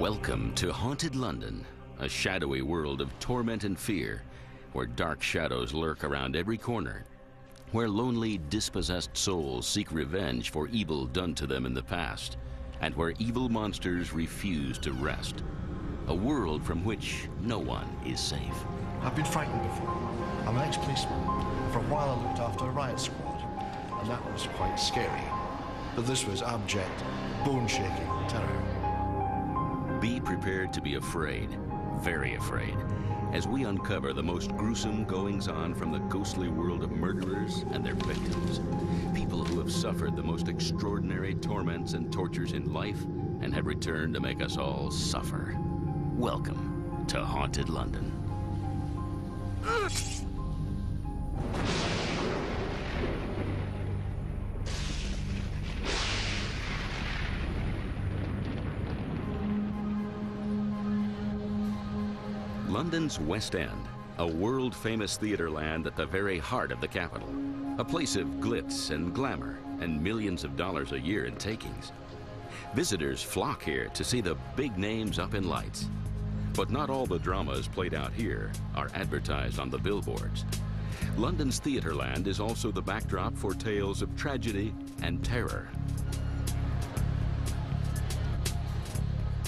Welcome to Haunted London, a shadowy world of torment and fear, where dark shadows lurk around every corner, where lonely, dispossessed souls seek revenge for evil done to them in the past, and where evil monsters refuse to rest. A world from which no one is safe. I've been frightened before. I'm an ex-policeman. For a while I looked after a riot squad, and that was quite scary. But this was abject, bone-shaking terror. Be prepared to be afraid, very afraid, as we uncover the most gruesome goings-on from the ghostly world of murderers and their victims. People who have suffered the most extraordinary torments and tortures in life and have returned to make us all suffer. Welcome to Haunted London. London's West End, a world-famous theater land at the very heart of the capital. A place of glitz and glamour and millions of dollars a year in takings. Visitors flock here to see the big names up in lights. But not all the dramas played out here are advertised on the billboards. London's Theatreland is also the backdrop for tales of tragedy and terror.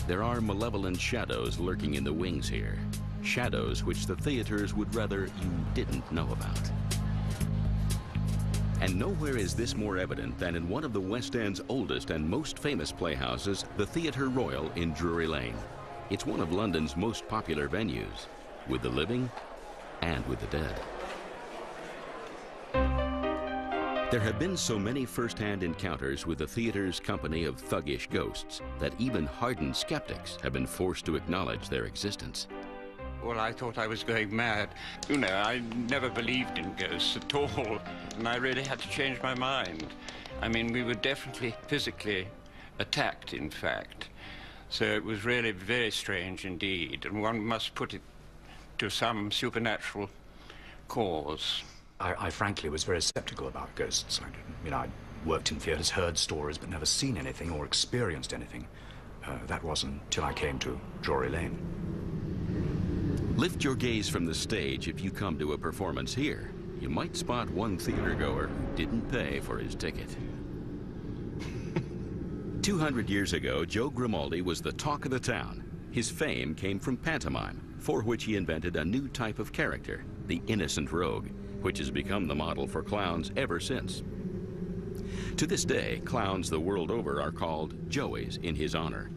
There are malevolent shadows lurking in the wings here. Shadows which the theaters would rather you didn't know about. And nowhere is this more evident than in one of the West End's oldest and most famous playhouses, the Theatre Royal in Drury Lane. It's one of London's most popular venues, with the living and with the dead. There have been so many first-hand encounters with the theater's company of thuggish ghosts that even hardened skeptics have been forced to acknowledge their existence. Well, I thought I was going mad. You know, I never believed in ghosts at all, and I really had to change my mind. I mean, we were definitely physically attacked, in fact. So it was really very strange indeed, and one must put it to some supernatural cause. I frankly was very skeptical about ghosts. I'd worked in theaters, heard stories, but never seen anything or experienced anything. That wasn't till I came to Drury Lane. Lift your gaze from the stage if you come to a performance here. You might spot one theatergoer who didn't pay for his ticket. 200 years ago, Joe Grimaldi was the talk of the town. His fame came from pantomime, for which he invented a new type of character, the innocent rogue, which has become the model for clowns ever since. To this day, clowns the world over are called Joeys in his honor.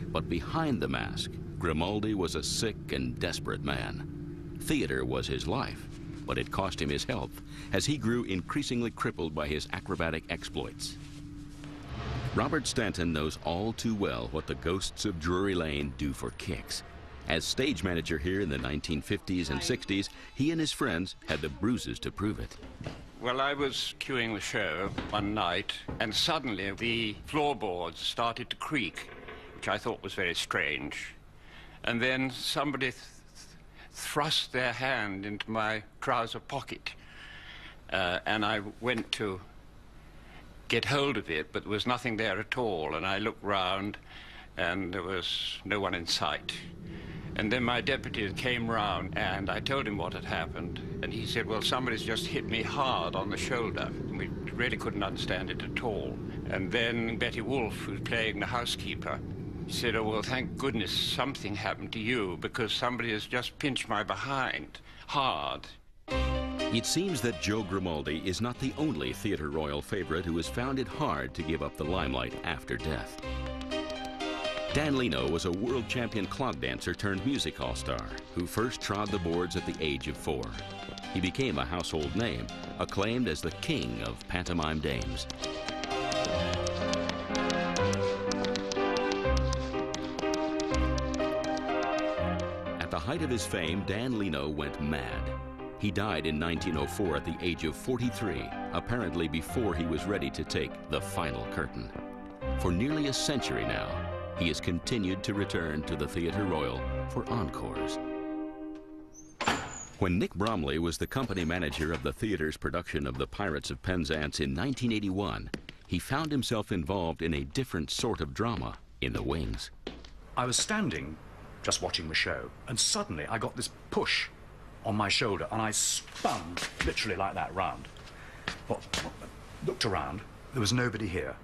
But behind the mask, Grimaldi was a sick and desperate man. Theater was his life, but it cost him his health as he grew increasingly crippled by his acrobatic exploits. Robert Stanton knows all too well what the ghosts of Drury Lane do for kicks. As stage manager here in the 1950s and 60s, he and his friends had the bruises to prove it. Well, I was queuing the show one night, and suddenly the floorboards started to creak, which I thought was very strange. And then somebody thrust their hand into my trouser pocket, and I went to get hold of it, but there was nothing there at all, and I looked round, and there was no one in sight. And then my deputy came round, and I told him what had happened, and he said, well, somebody's just hit me hard on the shoulder. And we really couldn't understand it at all. And then Betty Wolfe, who's playing the housekeeper, said, oh, well, thank goodness something happened to you, because somebody has just pinched my behind hard. It seems that Joe Grimaldi is not the only Theatre Royal favorite who has found it hard to give up the limelight after death. Dan Leno was a world champion clog dancer turned music hall star who first trod the boards at the age of 4. He became a household name, acclaimed as the king of pantomime dames. At the height of his fame, Dan Leno went mad. He died in 1904 at the age of 43, apparently before he was ready to take the final curtain. For nearly a century now, he has continued to return to the Theatre Royal for encores. When Nick Bromley was the company manager of the theater's production of The Pirates of Penzance in 1981, he found himself involved in a different sort of drama in the wings. I was standing, just watching the show, and suddenly I got this push on my shoulder, and I spun literally like that round. Well, looked around, there was nobody here.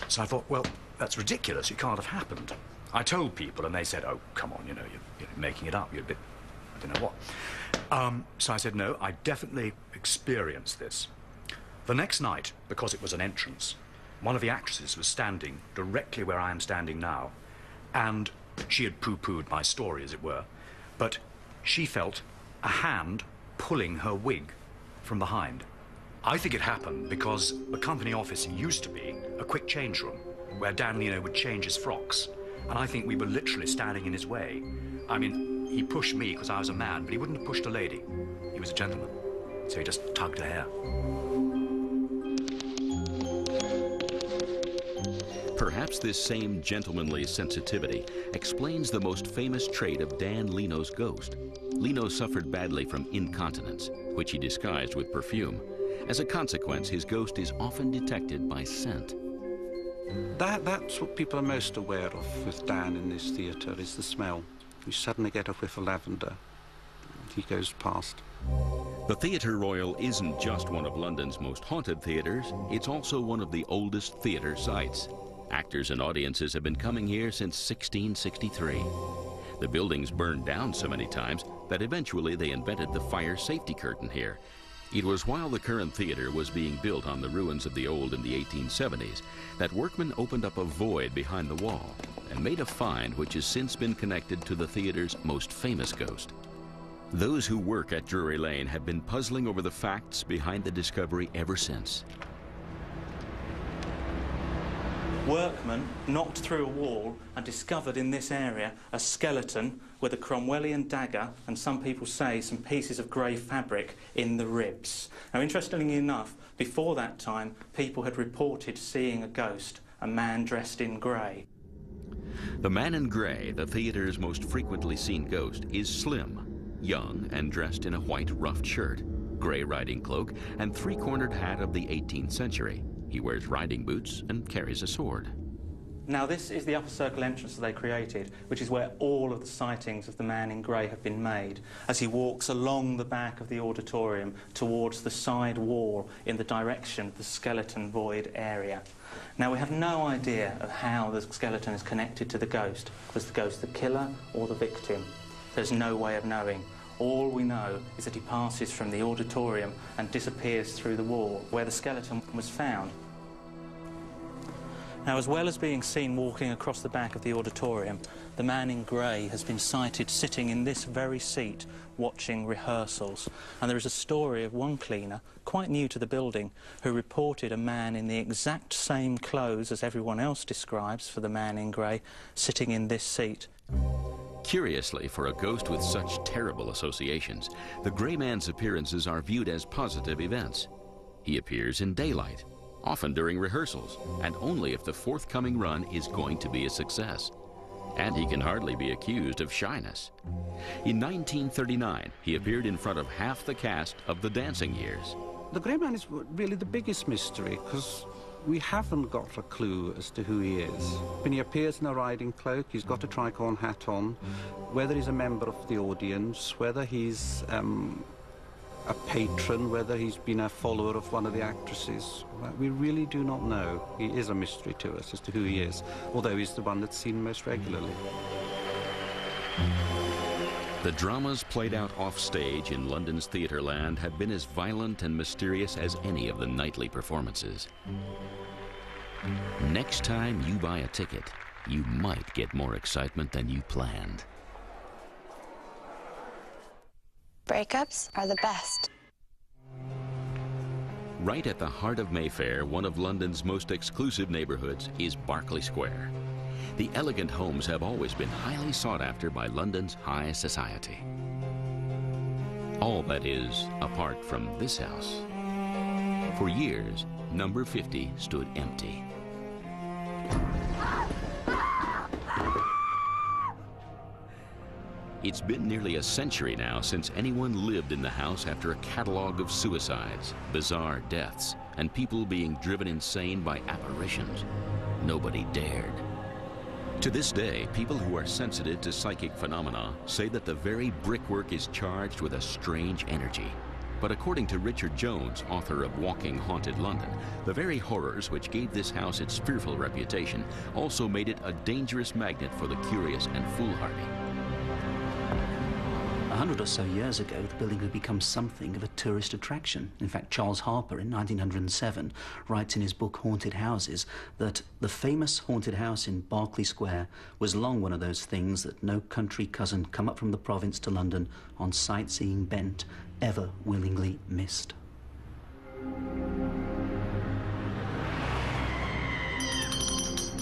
So I thought, well, that's ridiculous, it can't have happened. I told people, and they said, oh, come on, you know, you're making it up, you're a bit, I don't know what. So I said, no, I definitely experienced this. The next night, because it was an entrance, one of the actresses was standing directly where I am standing now, and she had poo-pooed my story, as it were, but she felt a hand pulling her wig from behind. I think it happened because the company office used to be a quick change room where Dan Leno would change his frocks, and I think we were literally standing in his way. I mean, he pushed me because I was a man, but he wouldn't have pushed a lady. He was a gentleman, so he just tugged her hair. Perhaps this same gentlemanly sensitivity explains the most famous trait of Dan Leno's ghost. Leno suffered badly from incontinence, which he disguised with perfume. As a consequence, his ghost is often detected by scent. That's what people are most aware of with Dan in this theatre, is the smell. You suddenly get a whiff of lavender. He goes past. The Theatre Royal isn't just one of London's most haunted theatres, it's also one of the oldest theatre sites. Actors and audiences have been coming here since 1663. The building's burned down so many times that eventually they invented the fire safety curtain here. It was while the current theatre was being built on the ruins of the old in the 1870s that workmen opened up a void behind the wall and made a find which has since been connected to the theatre's most famous ghost. Those who work at Drury Lane have been puzzling over the facts behind the discovery ever since. Workmen knocked through a wall and discovered in this area a skeleton with a Cromwellian dagger and, some people say, some pieces of grey fabric in the ribs. Now, interestingly enough, before that time, people had reported seeing a ghost, a man dressed in grey. The man in grey, the theatre's most frequently seen ghost, is slim, young, and dressed in a white ruffed shirt, grey riding cloak, and three-cornered hat of the 18th century. He wears riding boots and carries a sword. Now, this is the upper circle entrance that they created, which is where all of the sightings of the man in grey have been made, as he walks along the back of the auditorium towards the side wall in the direction of the skeleton void area. Now, we have no idea of how the skeleton is connected to the ghost. Was the ghost the killer or the victim? There's no way of knowing. All we know is that he passes from the auditorium and disappears through the wall where the skeleton was found. Now, as well as being seen walking across the back of the auditorium, the man in grey has been sighted sitting in this very seat watching rehearsals. And there is a story of one cleaner, quite new to the building, who reported a man in the exact same clothes as everyone else describes for the man in grey, sitting in this seat. Curiously, for a ghost with such terrible associations, the Grey Man's appearances are viewed as positive events. He appears in daylight, often during rehearsals, and only if the forthcoming run is going to be a success. And he can hardly be accused of shyness. In 1939, he appeared in front of half the cast of The Dancing Years. The Grey Man is really the biggest mystery, because we haven't got a clue as to who he is. When he appears in a riding cloak, he's got a tricorn hat on, whether he's a member of the audience, whether he's a patron, whether he's been a follower of one of the actresses. We really do not know. He is a mystery to us as to who he is, although he's the one that's seen most regularly. The dramas played out off-stage in London's theatreland have been as violent and mysterious as any of the nightly performances. Next time you buy a ticket, you might get more excitement than you planned. Breakups are the best. Right at the heart of Mayfair, one of London's most exclusive neighborhoods is Berkeley Square. The elegant homes have always been highly sought after by London's high society. All that is, apart from this house. For years, number 50 stood empty. It's been nearly a century now since anyone lived in the house after a catalog of suicides, bizarre deaths, and people being driven insane by apparitions. Nobody dared. To this day, people who are sensitive to psychic phenomena say that the very brickwork is charged with a strange energy. But according to Richard Jones, author of Walking Haunted London, the very horrors which gave this house its fearful reputation also made it a dangerous magnet for the curious and foolhardy. 100 or so years ago, the building had become something of a tourist attraction. In fact, Charles Harper, in 1907, writes in his book Haunted Houses that the famous haunted house in Berkeley Square was long one of those things that no country cousin come up from the province to London on sightseeing bent ever willingly missed.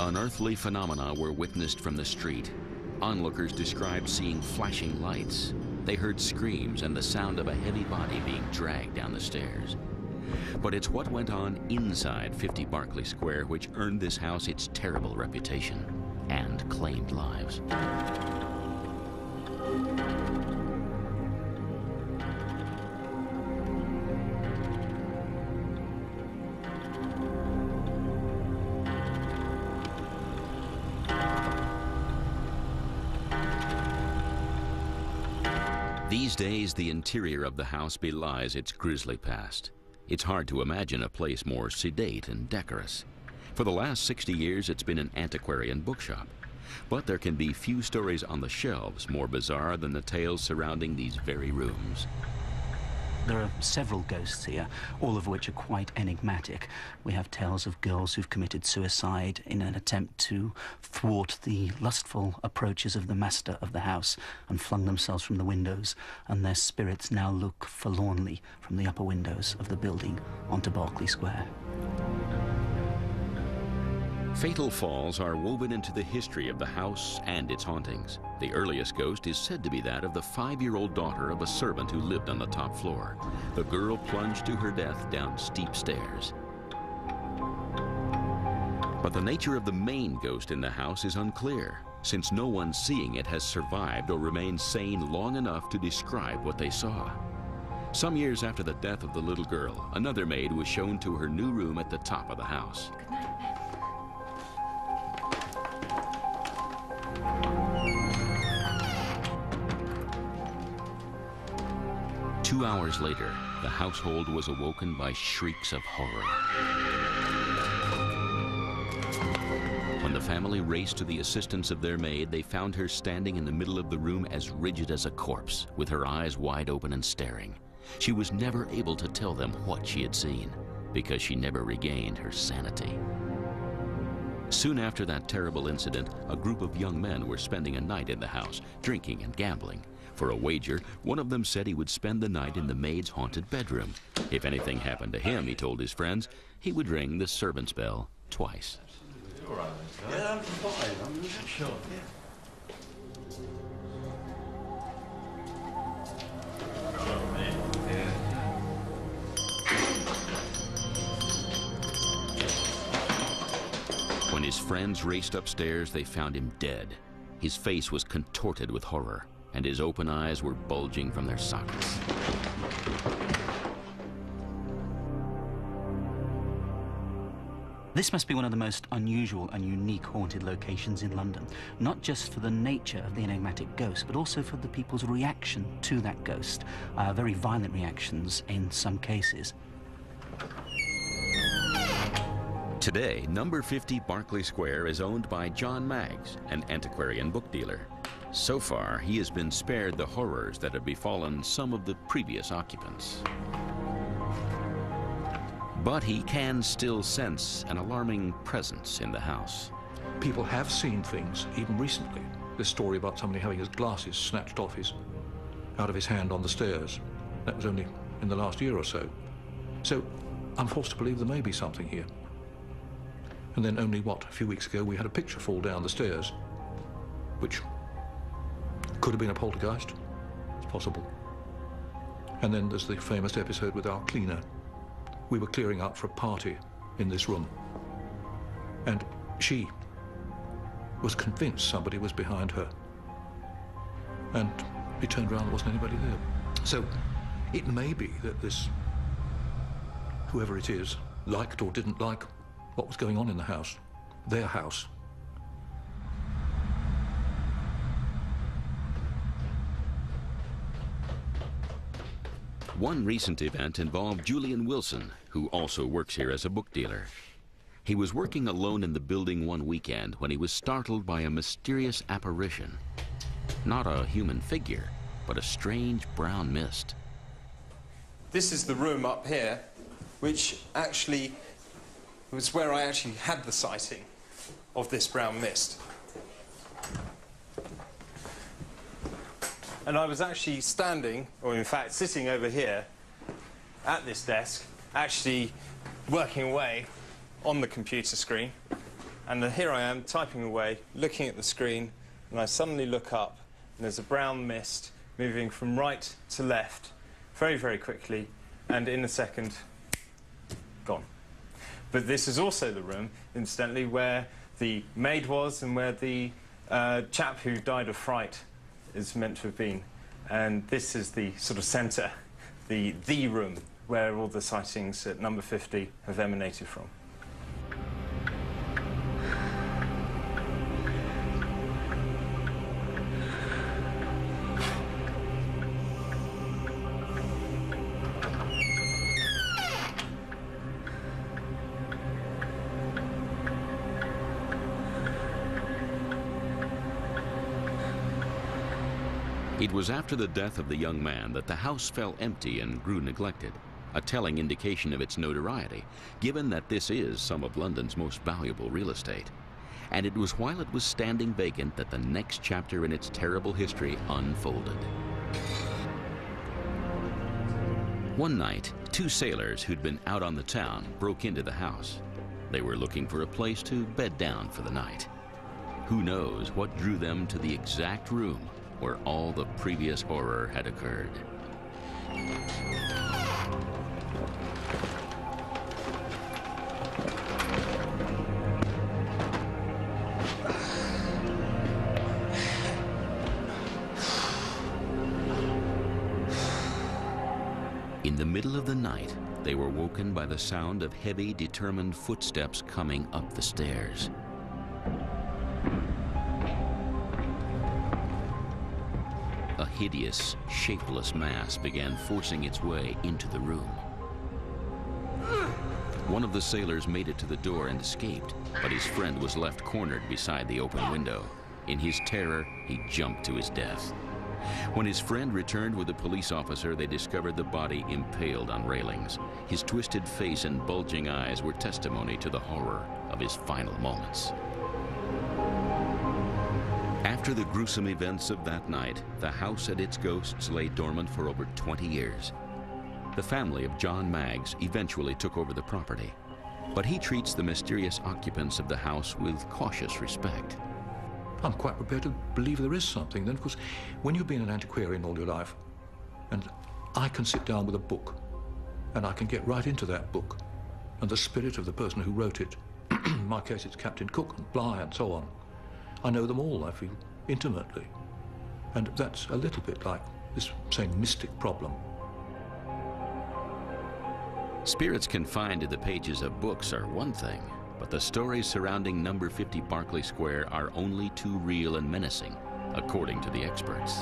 Unearthly phenomena were witnessed from the street. Onlookers described seeing flashing lights. They heard screams and the sound of a heavy body being dragged down the stairs. But it's what went on inside 50 Berkeley Square which earned this house its terrible reputation and claimed lives. These days, the interior of the house belies its grisly past. It's hard to imagine a place more sedate and decorous. For the last 60 years, it's been an antiquarian bookshop. But there can be few stories on the shelves more bizarre than the tales surrounding these very rooms. There are several ghosts here, all of which are quite enigmatic. We have tales of girls who've committed suicide in an attempt to thwart the lustful approaches of the master of the house and flung themselves from the windows, and their spirits now look forlornly from the upper windows of the building onto Berkeley Square. Fatal falls are woven into the history of the house and its hauntings. The earliest ghost is said to be that of the 5-year-old daughter of a servant who lived on the top floor. The girl plunged to her death down steep stairs. But the nature of the main ghost in the house is unclear, since no one seeing it has survived or remained sane long enough to describe what they saw. Some years after the death of the little girl, another maid was shown to her new room at the top of the house. 2 hours later, the household was awoken by shrieks of horror. When the family raced to the assistance of their maid, they found her standing in the middle of the room as rigid as a corpse, with her eyes wide open and staring. She was never able to tell them what she had seen, because she never regained her sanity. Soon after that terrible incident, a group of young men were spending a night in the house, drinking and gambling. For a wager, one of them said he would spend the night in the maid's haunted bedroom. If anything happened to him, he told his friends, he would ring the servant's bell twice. All right, yeah, I'm fine. I'm sure. Yeah. When his friends raced upstairs, they found him dead. His face was contorted with horror, and his open eyes were bulging from their sockets. This must be one of the most unusual and unique haunted locations in London, not just for the nature of the enigmatic ghost, but also for the people's reaction to that ghost, very violent reactions in some cases. Today, number 50 Berkeley Square is owned by John Maggs, an antiquarian book dealer. So far, he has been spared the horrors that have befallen some of the previous occupants. But he can still sense an alarming presence in the house. People have seen things, even recently. This story about somebody having his glasses snatched out of his hand on the stairs. That was only in the last year or so. So I'm forced to believe there may be something here. And then only, a few weeks ago, we had a picture fall down the stairs, which could have been a poltergeist. It's possible. And then there's the famous episode with our cleaner. We were clearing up for a party in this room, and she was convinced somebody was behind her. And he turned around, there wasn't anybody there. So it may be that this, whoever it is, liked or didn't like what was going on in the house, their house. One recent event involved Julian Wilson, who also works here as a book dealer. He was working alone in the building one weekend when he was startled by a mysterious apparition. Not a human figure, but a strange brown mist. This is the room up here, which actually was where I actually had the sighting of this brown mist. And I was actually standing, or in fact sitting over here at this desk, actually working away on the computer screen. And here I am typing away, looking at the screen, and I suddenly look up and there's a brown mist moving from right to left very, very quickly, and in a second, gone. But this is also the room, incidentally, where the maid was and where the chap who died of fright is meant to have been. And this is the sort of centre, the room, where all the sightings at number 50 have emanated from. It was after the death of the young man that the house fell empty and grew neglected, a telling indication of its notoriety, given that this is some of London's most valuable real estate. And it was while it was standing vacant that the next chapter in its terrible history unfolded. One night, two sailors who'd been out on the town broke into the house. They were looking for a place to bed down for the night. Who knows what drew them to the exact room where all the previous horror had occurred. In the middle of the night, they were woken by the sound of heavy, determined footsteps coming up the stairs. A hideous, shapeless mass began forcing its way into the room. One of the sailors made it to the door and escaped, but his friend was left cornered beside the open window. In his terror, he jumped to his death. When his friend returned with a police officer, they discovered the body impaled on railings. His twisted face and bulging eyes were testimony to the horror of his final moments. After the gruesome events of that night, the house and its ghosts lay dormant for over 20 years. The family of John Maggs eventually took over the property, but he treats the mysterious occupants of the house with cautious respect. I'm quite prepared to believe there is something. Then, of course, when you've been an antiquarian all your life, and I can sit down with a book, and I can get right into that book, and the spirit of the person who wrote it, in my case it's Captain Cook and Bligh and so on. I know them all, I feel, intimately. And that's a little bit like this same mystic problem. Spirits confined to the pages of books are one thing, but the stories surrounding number 50 Berkeley Square are only too real and menacing, according to the experts.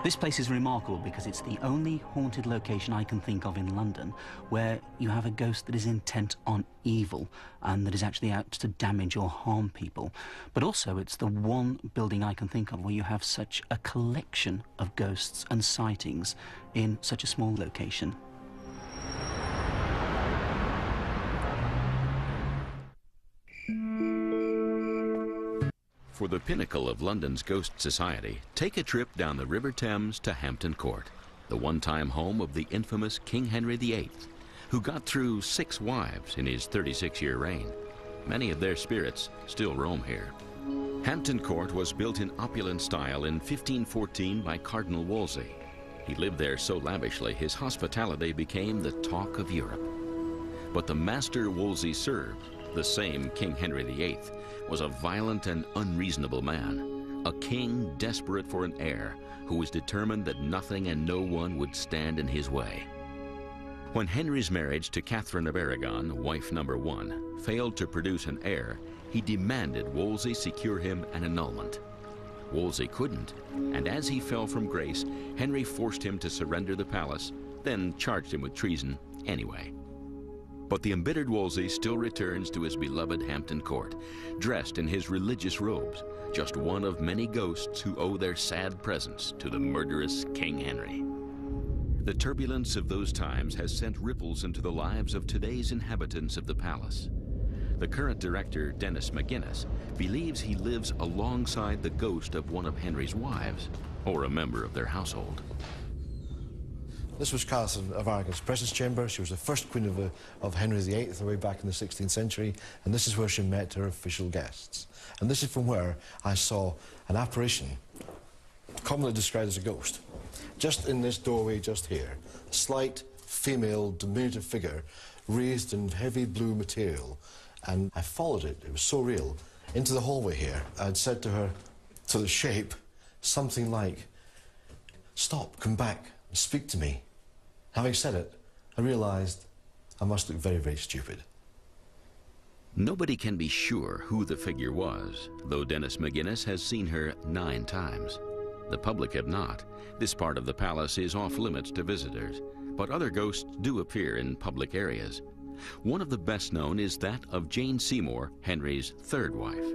This place is remarkable because it's the only haunted location I can think of in London where you have a ghost that is intent on evil and that is actually out to damage or harm people. But also it's the one building I can think of where you have such a collection of ghosts and sightings in such a small location. For the pinnacle of London's ghost society, take a trip down the River Thames to Hampton Court, the one-time home of the infamous King Henry VIII, who got through 6 wives in his 36-year reign. Many of their spirits still roam here. Hampton Court was built in opulent style in 1514 by Cardinal Wolsey. He lived there so lavishly his hospitality became the talk of Europe. But the master Wolsey served, the same King Henry VIII, was a violent and unreasonable man, a king desperate for an heir who was determined that nothing and no one would stand in his way. When Henry's marriage to Catherine of Aragon, wife number 1, failed to produce an heir, he demanded Wolsey secure him an annulment. Wolsey couldn't, and as he fell from grace, Henry forced him to surrender the palace, then charged him with treason anyway. But the embittered Wolsey still returns to his beloved Hampton Court, dressed in his religious robes, just one of many ghosts who owe their sad presence to the murderous King Henry. The turbulence of those times has sent ripples into the lives of today's inhabitants of the palace. The current director, Dennis McGuinness, believes he lives alongside the ghost of one of Henry's wives, or a member of their household. This was Catherine of Aragon's presence chamber. She was the first queen of Henry VIII, way back in the 16th century, and this is where she met her official guests. And this is from where I saw an apparition, commonly described as a ghost, just in this doorway just here. A slight, female, diminutive figure, raised in heavy blue material. And I followed it, it was so real, into the hallway here. I'd said to her, to the shape, something like, "Stop, come back, and speak to me." Having said it, I realised I must look very, very stupid. Nobody can be sure who the figure was, though Dennis McGuinness has seen her 9 times. The public have not. This part of the palace is off limits to visitors, but other ghosts do appear in public areas. One of the best known is that of Jane Seymour, Henry's 3rd wife.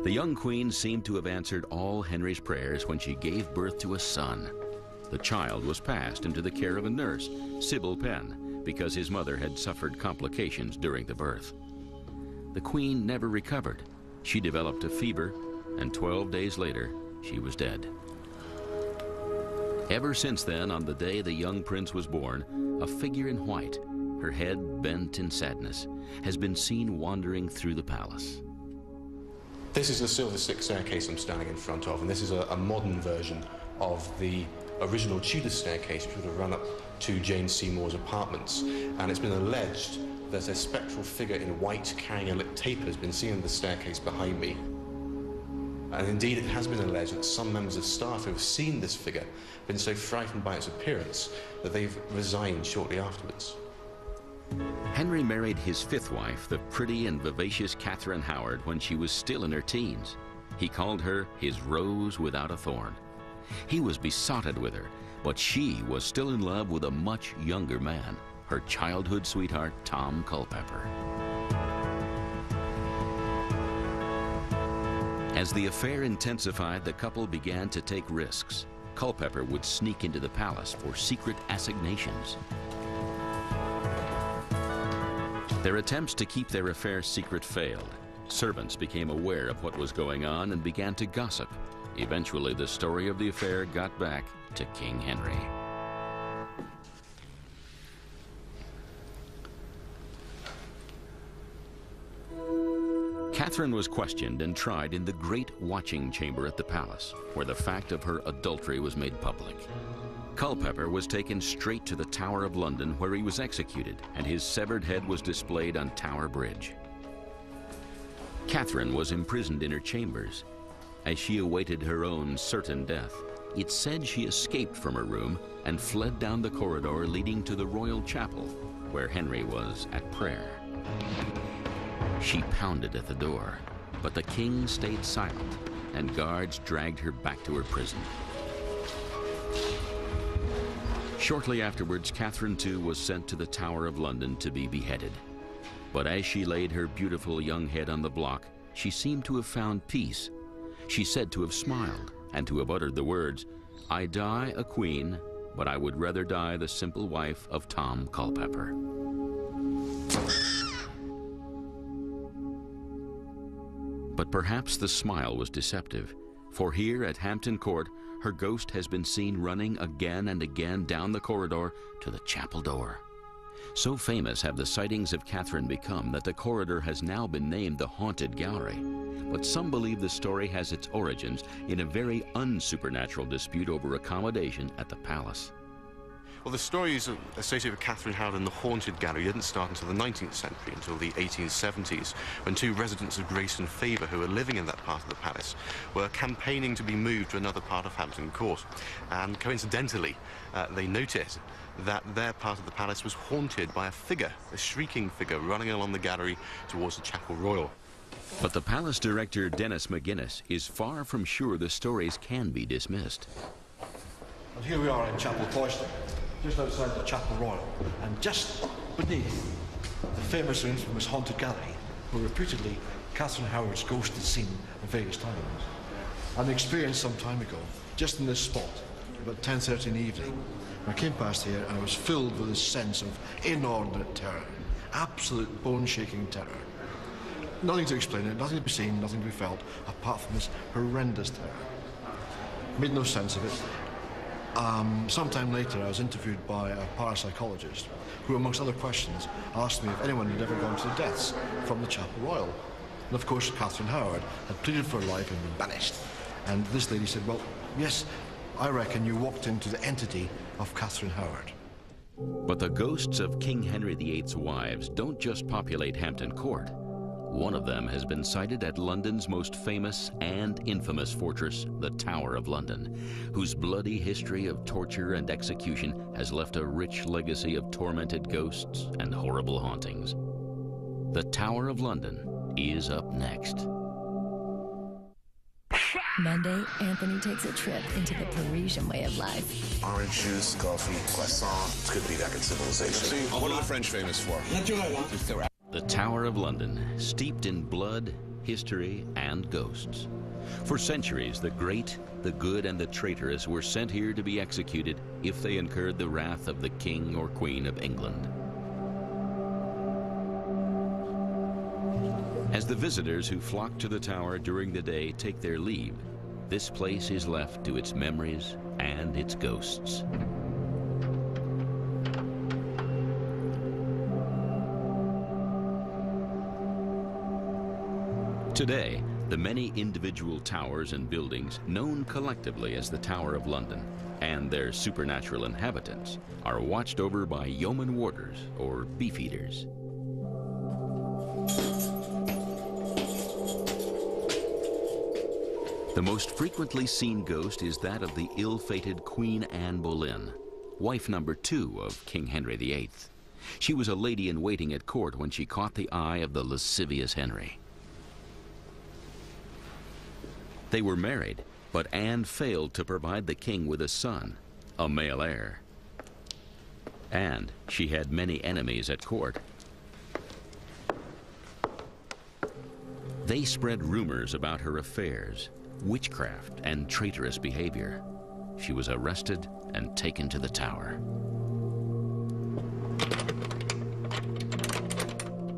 The young queen seemed to have answered all Henry's prayers when she gave birth to a son. The child was passed into the care of a nurse, Sybil Penn, because his mother had suffered complications during the birth. The queen never recovered. She developed a fever, and 12 days later, she was dead. Ever since then, on the day the young prince was born, a figure in white, her head bent in sadness, has been seen wandering through the palace. This is the Silver Stick staircase I'm standing in front of, and this is a modern version of the original Tudor staircase which would have run up to Jane Seymour's apartments. And it's been alleged that a spectral figure in white carrying a lit taper has been seen on the staircase behind me. And indeed, it has been alleged that some members of staff who have seen this figure have been so frightened by its appearance that they've resigned shortly afterwards. Henry married his 5th wife, the pretty and vivacious Catherine Howard, when she was still in her teens. He called her his rose without a thorn. He was besotted with her, but she was still in love with a much younger man, her childhood sweetheart, Tom Culpeper. As the affair intensified, the couple began to take risks. Culpeper would sneak into the palace for secret assignations. Their attempts to keep their affair secret failed. Servants became aware of what was going on and began to gossip. Eventually, the story of the affair got back to King Henry. Catherine was questioned and tried in the Great Watching Chamber at the palace, where the fact of her adultery was made public. Culpeper was taken straight to the Tower of London, where he was executed, and his severed head was displayed on Tower Bridge. Catherine was imprisoned in her chambers. As she awaited her own certain death, it's said she escaped from her room and fled down the corridor leading to the royal chapel, where Henry was at prayer. She pounded at the door, but the king stayed silent, and guards dragged her back to her prison. Shortly afterwards, Catherine too was sent to the Tower of London to be beheaded. But as she laid her beautiful young head on the block, she seemed to have found peace. She said to have smiled and to have uttered the words, "I die a queen, but I would rather die the simple wife of Tom Culpeper." But perhaps the smile was deceptive, for here at Hampton Court, her ghost has been seen running again and again down the corridor to the chapel door. So famous have the sightings of Catherine become that the corridor has now been named the Haunted Gallery. But some believe the story has its origins in a very unsupernatural dispute over accommodation at the palace. Well, the stories associated with Catherine Howard and the Haunted Gallery didn't start until the 19th century, until the 1870s, when 2 residents of Grace and Favour who were living in that part of the palace were campaigning to be moved to another part of Hampton Court. And coincidentally, they noticed that their part of the palace was haunted by a figure, a shrieking figure, running along the gallery towards the Chapel Royal. But the palace director, Dennis McGuinness, is far from sure the stories can be dismissed. And here we are in Chapel Cloister, just outside the Chapel Royal, and just beneath the famous and infamous haunted gallery, where reputedly Catherine Howard's ghost is seen at various times. An experience some time ago, just in this spot, about 10:30 in the evening, I came past here and I was filled with this sense of inordinate terror, absolute bone-shaking terror. Nothing to explain it, nothing to be seen, nothing to be felt, apart from this horrendous terror. Made no sense of it. Sometime later, I was interviewed by a parapsychologist who, amongst other questions, asked me if anyone had ever gone to the deaths from the Chapel Royal. And of course, Catherine Howard had pleaded for her life and been banished. And this lady said, well, yes, I reckon you walked into the entity of Catherine Howard. But the ghosts of King Henry VIII's wives don't just populate Hampton Court. One of them has been sighted at London's most famous and infamous fortress, the Tower of London, whose bloody history of torture and execution has left a rich legacy of tormented ghosts and horrible hauntings. The Tower of London is up next. Monday, Anthony takes a trip into the Parisian way of life. Orange juice, coffee, croissant. It's good to be back in civilization. What are the French famous for? The Tower of London, steeped in blood, history, and ghosts. For centuries, the great, the good, and the traitorous were sent here to be executed if they incurred the wrath of the King or Queen of England. As the visitors who flock to the tower during the day take their leave, this place is left to its memories and its ghosts. Today, the many individual towers and buildings known collectively as the Tower of London and their supernatural inhabitants are watched over by yeoman warders or beefeaters. The most frequently seen ghost is that of the ill-fated Queen Anne Boleyn, wife number 2 of King Henry VIII. She was a lady-in-waiting at court when she caught the eye of the lascivious Henry. They were married, but Anne failed to provide the king with a son, a male heir. And she had many enemies at court. They spread rumors about her affairs, witchcraft, and traitorous behavior. She was arrested and taken to the Tower.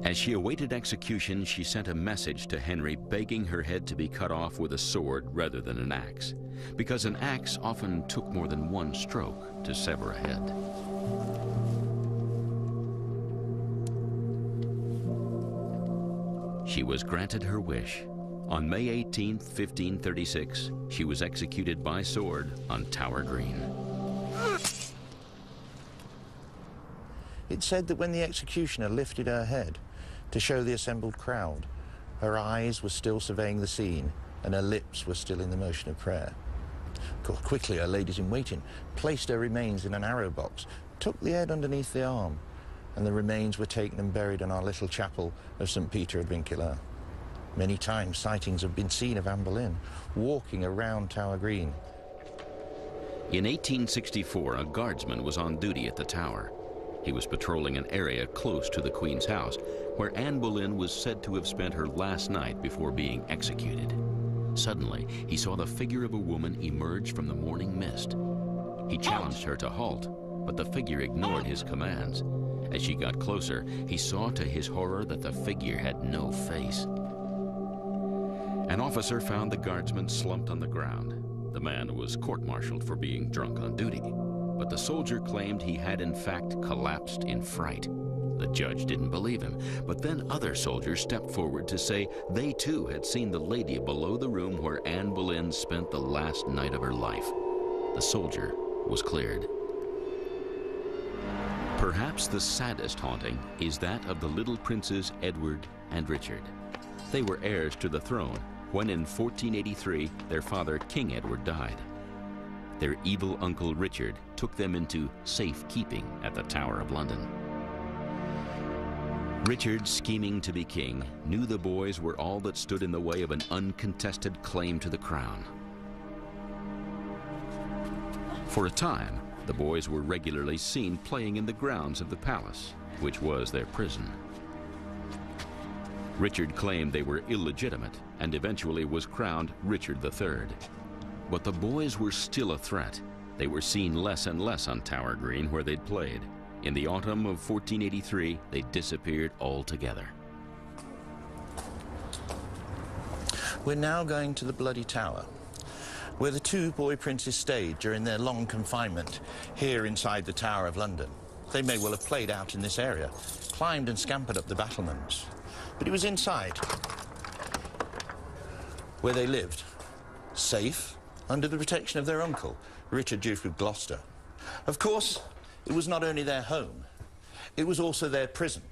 As she awaited execution, she sent a message to Henry begging her head to be cut off with a sword rather than an axe, because an axe often took more than one stroke to sever a head. She was granted her wish. On May 18, 1536, she was executed by sword on Tower Green. It said that when the executioner lifted her head to show the assembled crowd, her eyes were still surveying the scene and her lips were still in the motion of prayer. Quickly, her ladies-in-waiting placed her remains in an arrow box, took the head underneath the arm, and the remains were taken and buried in our little chapel of St. Peter of Vincula. Many times sightings have been seen of Anne Boleyn walking around Tower Green. In 1864, a guardsman was on duty at the Tower. He was patrolling an area close to the Queen's house, where Anne Boleyn was said to have spent her last night before being executed. Suddenly, he saw the figure of a woman emerge from the morning mist. He challenged her to halt, but the figure ignored his commands. As she got closer, he saw to his horror that the figure had no face. An officer found the guardsman slumped on the ground. The man was court-martialed for being drunk on duty, but the soldier claimed he had in fact collapsed in fright. The judge didn't believe him, but then other soldiers stepped forward to say they too had seen the lady below the room where Anne Boleyn spent the last night of her life. The soldier was cleared. Perhaps the saddest haunting is that of the little princes Edward and Richard. They were heirs to the throne when in 1483 their father King Edward died. Their evil uncle Richard took them into safekeeping at the Tower of London. Richard, scheming to be king, knew the boys were all that stood in the way of an uncontested claim to the crown. For a time, the boys were regularly seen playing in the grounds of the palace, which was their prison. Richard claimed they were illegitimate and eventually was crowned Richard III. But the boys were still a threat. They were seen less and less on Tower Green where they'd played. In the autumn of 1483, they disappeared altogether. We're now going to the Bloody Tower, where the two boy princes stayed during their long confinement here inside the Tower of London. They may well have played out in this area, climbed and scampered up the battlements. But it was inside where they lived, safe, under the protection of their uncle, Richard, Duke of Gloucester. Of course, it was not only their home, it was also their prison,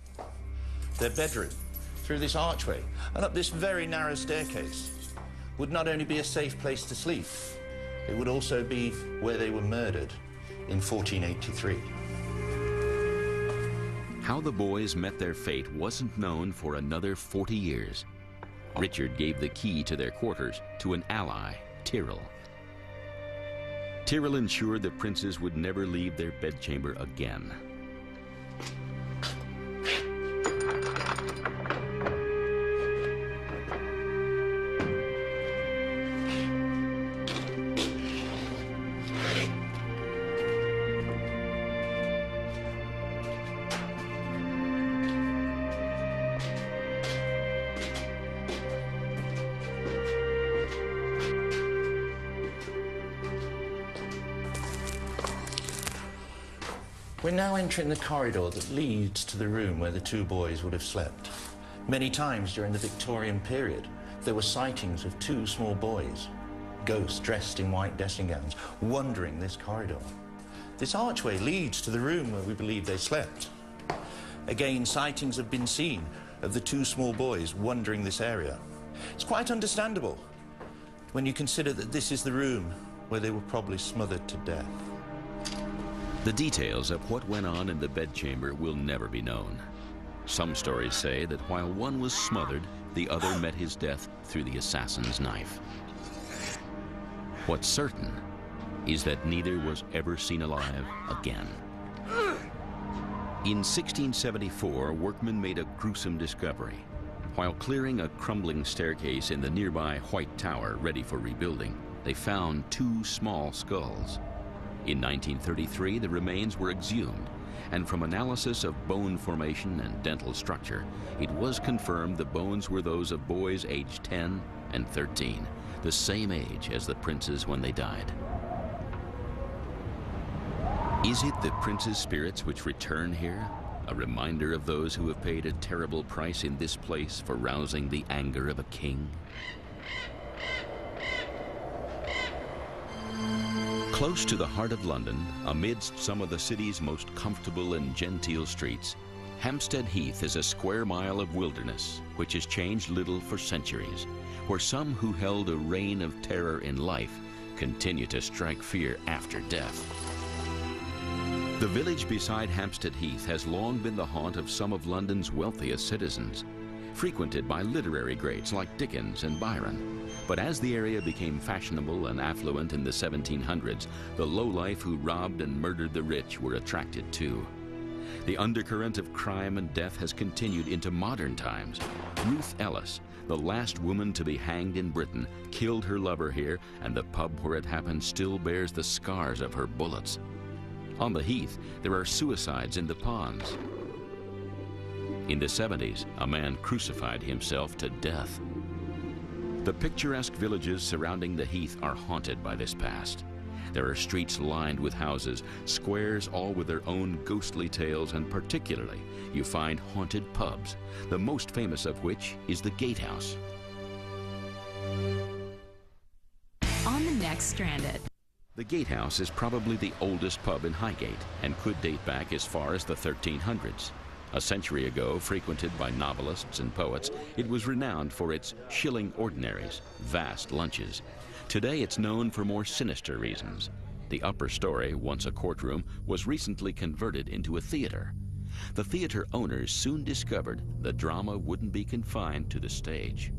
their bedroom. Through this archway and up this very narrow staircase would not only be a safe place to sleep, it would also be where they were murdered in 1483. How the boys met their fate wasn't known for another 40 years. Richard gave the key to their quarters to an ally, Tyrrell. Tyrrell ensured the princes would never leave their bedchamber again. We're now entering the corridor that leads to the room where the two boys would have slept. Many times during the Victorian period, there were sightings of two small boys, ghosts dressed in white dressing gowns, wandering this corridor. This archway leads to the room where we believe they slept. Again, sightings have been seen of the two small boys wandering this area. It's quite understandable when you consider that this is the room where they were probably smothered to death. The details of what went on in the bedchamber will never be known. Some stories say that while one was smothered, the other met his death through the assassin's knife. What's certain is that neither was ever seen alive again. In 1674, workmen made a gruesome discovery. While clearing a crumbling staircase in the nearby White Tower ready for rebuilding, they found two small skulls. In 1933, the remains were exhumed, and from analysis of bone formation and dental structure, it was confirmed the bones were those of boys aged 10 and 13, the same age as the princes when they died. Is it the princes' spirits which return here? A reminder of those who have paid a terrible price in this place for rousing the anger of a king? Close to the heart of London, amidst some of the city's most comfortable and genteel streets, Hampstead Heath is a square mile of wilderness which has changed little for centuries, where some who held a reign of terror in life continue to strike fear after death. The village beside Hampstead Heath has long been the haunt of some of London's wealthiest citizens, frequented by literary greats like Dickens and Byron. But as the area became fashionable and affluent in the 1700s, the lowlife who robbed and murdered the rich were attracted too. The undercurrent of crime and death has continued into modern times. Ruth Ellis, the last woman to be hanged in Britain, killed her lover here, and the pub where it happened still bears the scars of her bullets. On the Heath, there are suicides in the ponds. In the 70s, a man crucified himself to death. The picturesque villages surrounding the Heath are haunted by this past. There are streets lined with houses, squares all with their own ghostly tales, and particularly you find haunted pubs, the most famous of which is the Gatehouse. On the next Stranded. The Gatehouse is probably the oldest pub in Highgate and could date back as far as the 1300s. A century ago, frequented by novelists and poets, it was renowned for its shilling ordinaries, vast lunches. Today it's known for more sinister reasons. The upper story, once a courtroom, was recently converted into a theater. The theater owners soon discovered the drama wouldn't be confined to the stage.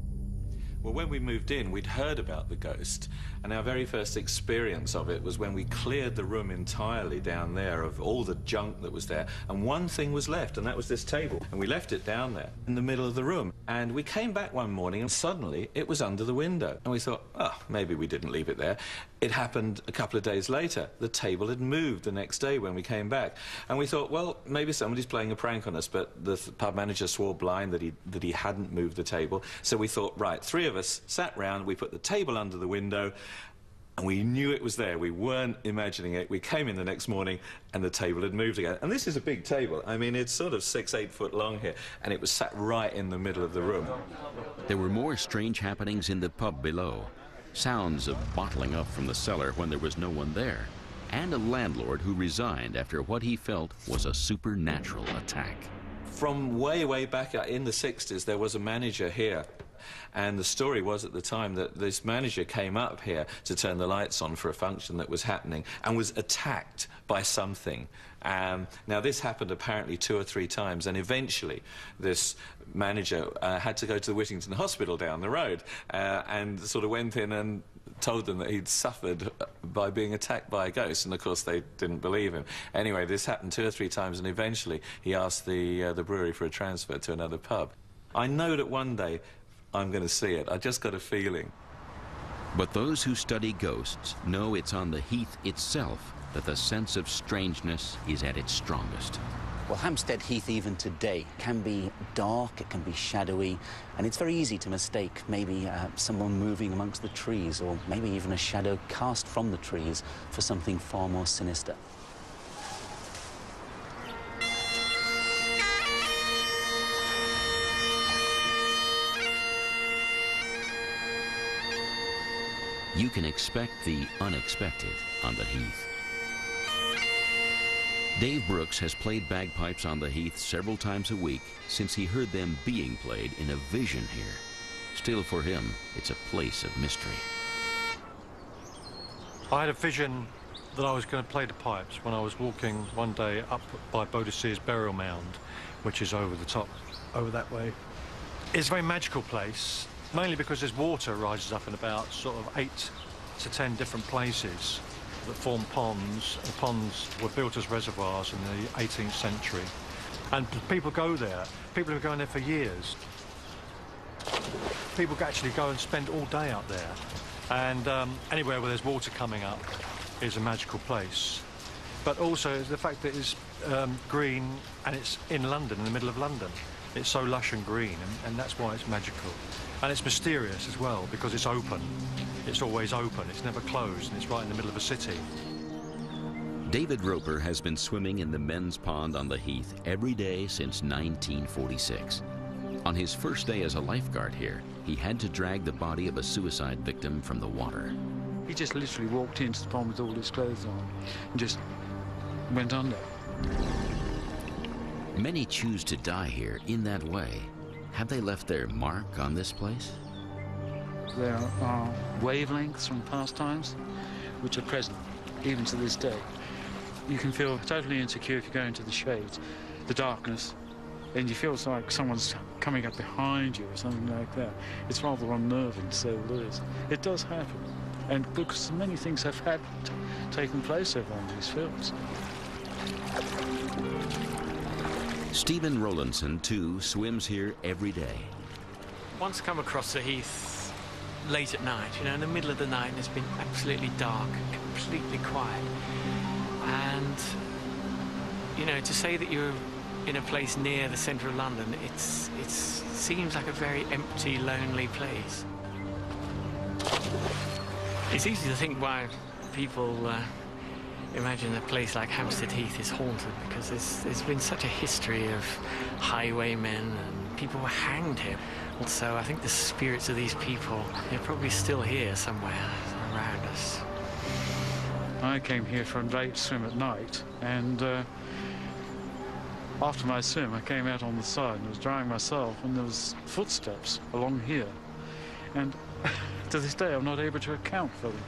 Well, when we moved in, we'd heard about the ghost, and our very first experience of it was when we cleared the room entirely down there of all the junk that was there, and one thing was left, and that was this table. And we left it down there in the middle of the room. And we came back one morning, and suddenly it was under the window. And we thought, oh, maybe we didn't leave it there. It happened a couple of days later. The table had moved the next day when we came back. And we thought, well, maybe somebody's playing a prank on us, but the pub manager swore blind that he hadn't moved the table. So we thought, right, three of us sat round, we put the table under the window, and we knew it was there. We weren't imagining it. We came in the next morning, and the table had moved again. And this is a big table. I mean, it's sort of 6-8 foot long here, and it was sat right in the middle of the room. There were more strange happenings in the pub below. Sounds of bottling up from the cellar when there was no one there, and a landlord who resigned after what he felt was a supernatural attack. From way, way back in the 60s, there was a manager here. And the story was at the time that this manager came up here to turn the lights on for a function that was happening and was attacked by something. Now, this happened apparently 2 or 3 times, and eventually this manager had to go to the Whittington Hospital down the road and sort of went in and told them that he'd suffered by being attacked by a ghost, and of course they didn't believe him. Anyway, this happened 2 or 3 times, and eventually he asked the brewery for a transfer to another pub. I know that one day I'm going to see it. I just got a feeling. But those who study ghosts know it's on the heath itself that the sense of strangeness is at its strongest. Well, Hampstead Heath even today can be dark, it can be shadowy, and it's very easy to mistake maybe someone moving amongst the trees, or maybe even a shadow cast from the trees for something far more sinister. You can expect the unexpected on the Heath. Dave Brooks has played bagpipes on the Heath several times a week since he heard them being played in a vision here. Still, for him, it's a place of mystery. I had a vision that I was going to play the pipes when I was walking one day up by Boadicea's burial mound, which is over the top, over that way. It's a very magical place, mainly because there's water rises up in about sort of 8 to 10 different places that form ponds. The ponds were built as reservoirs in the 18th century. And people go there. People have been going there for years. People actually go and spend all day out there. And anywhere where there's water coming up is a magical place. But also the fact that it's green and it's in London, in the middle of London. It's so lush and green, and that's why it's magical. And it's mysterious as well, because it's open. It's always open, it's never closed, and it's right in the middle of a city. David Roper has been swimming in the men's pond on the Heath every day since 1946. On his first day as a lifeguard here, he had to drag the body of a suicide victim from the water. He just literally walked into the pond with all his clothes on and just went under. Many choose to die here in that way. Have they left their mark on this place? There are wavelengths from past times which are present even to this day. You can feel totally insecure if you go into the shade, the darkness, and you feel like someone's coming up behind you or something like that. It's rather unnerving, so it is. It does happen, and because many things have taken place over on these films. Stephen Rowlandson, too, swims here every day. Once come across the Heath late at night, you know, in the middle of the night, and it's been absolutely dark, completely quiet. And, you know, to say that you're in a place near the centre of London, it seems like a very empty, lonely place. It's easy to think why people imagine a place like Hampstead Heath is haunted, because there's been such a history of highwaymen and people were hanged here. Also, I think the spirits of these people, they're probably still here somewhere around us. I came here for a late swim at night, and after my swim I came out on the side and was drying myself, and there was footsteps along here, and to this day I'm not able to account for them.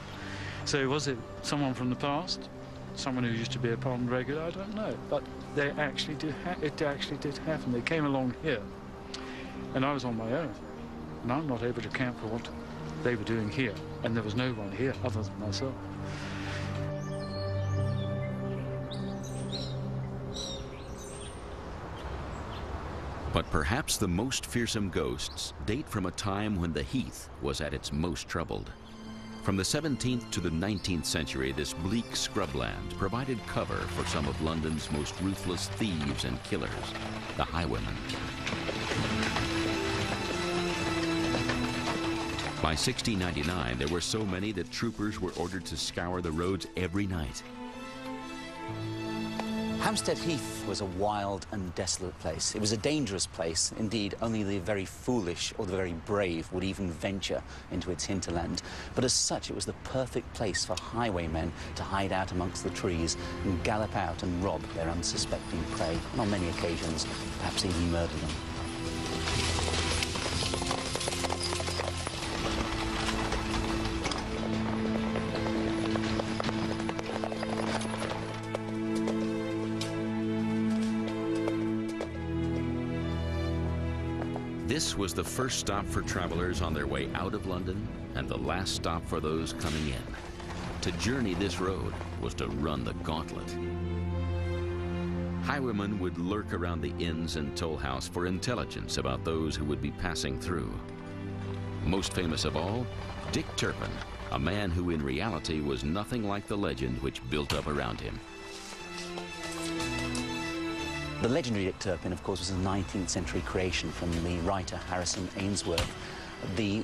So was it someone from the past? someone who used to be a pond regular, I don't know. But they actually did it actually did happen. They came along here, and I was on my own, and I'm not able to account for what they were doing here, and there was no one here other than myself. But perhaps the most fearsome ghosts date from a time when the Heath was at its most troubled. From the 17th to the 19th century, this bleak scrubland provided cover for some of London's most ruthless thieves and killers, the highwaymen. By 1699, there were so many that troopers were ordered to scour the roads every night. Hampstead Heath was a wild and desolate place. It was a dangerous place. Indeed, only the very foolish or the very brave would even venture into its hinterland. But as such, it was the perfect place for highwaymen to hide out amongst the trees and gallop out and rob their unsuspecting prey, and on many occasions, perhaps even murder them. This was the first stop for travelers on their way out of London and the last stop for those coming in. To journey this road was to run the gauntlet. Highwaymen would lurk around the inns and toll house for intelligence about those who would be passing through. Most famous of all, Dick Turpin, a man who in reality was nothing like the legend which built up around him. The legendary Dick Turpin, of course, was a 19th century creation from the writer Harrison Ainsworth. The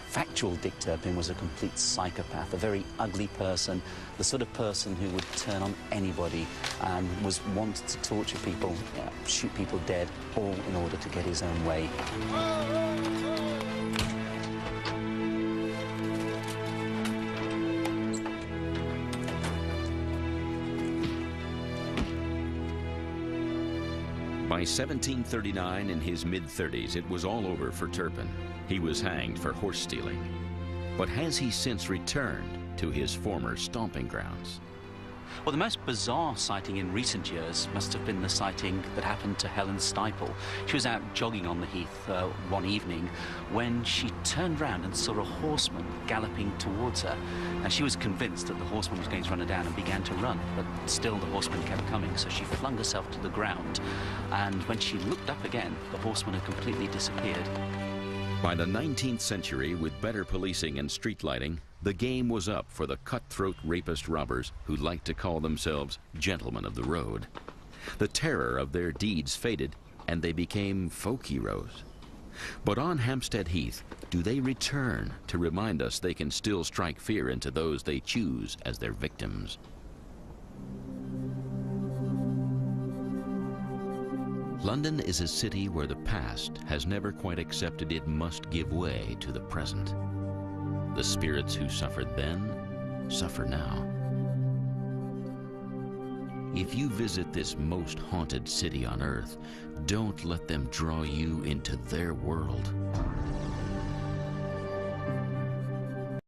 factual Dick Turpin was a complete psychopath, a very ugly person, the sort of person who would turn on anybody and was wanted to torture people, shoot people dead, all in order to get his own way. By 1739, in his mid-30s, it was all over for Turpin. He was hanged for horse stealing. But has he since returned to his former stomping grounds? Well, the most bizarre sighting in recent years must have been the sighting that happened to Helen Stiple. She was out jogging on the Heath one evening when she turned round and saw a horseman galloping towards her. And she was convinced that the horseman was going to run her down and began to run, but still the horseman kept coming, so she flung herself to the ground. And when she looked up again, the horseman had completely disappeared. By the 19th century, with better policing and street lighting, the game was up for the cutthroat rapist robbers who liked to call themselves gentlemen of the road. The terror of their deeds faded, and they became folk heroes. But on Hampstead Heath, do they return to remind us they can still strike fear into those they choose as their victims? London is a city where the past has never quite accepted it must give way to the present. The spirits who suffered then suffer now. If you visit this most haunted city on earth, don't let them draw you into their world.